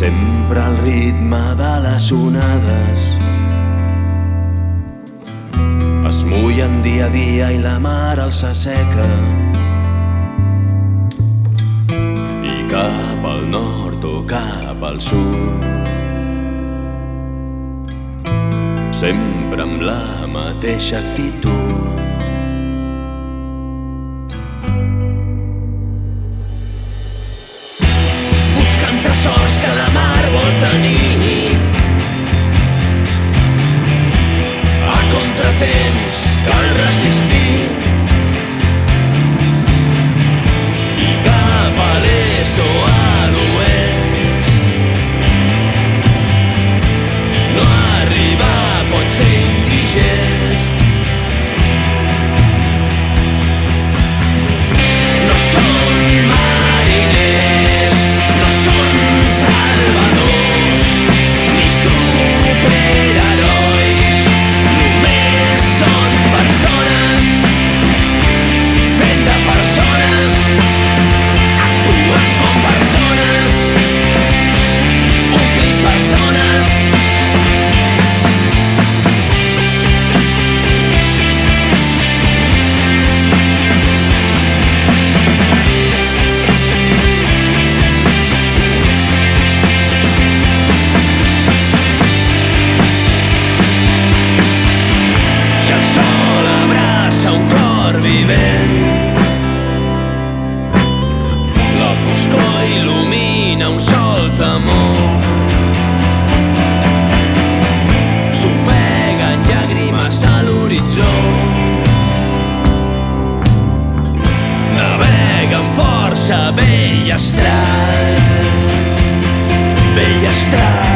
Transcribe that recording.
sempre al ritme de les onades. Es mullen dia a dia i la mar els asseca. I cap al nord o cap al sud, sempre amb la mateixa actitud. Buscant tresors que la mar vol tenir, a contratemps cal resistir. I cap a l'est o a l'oest, no arribar pot ser indigest. No són mariners, no són salvadors, ni superherois, només són persones fent de persones, actuant com persones, omplint persones. I el sol abraça un cor vivent, la foscor il·lumina un sol temor, s'ofeguen llàgrimes a l'horitzó, navega amb força vell astral, vell astral.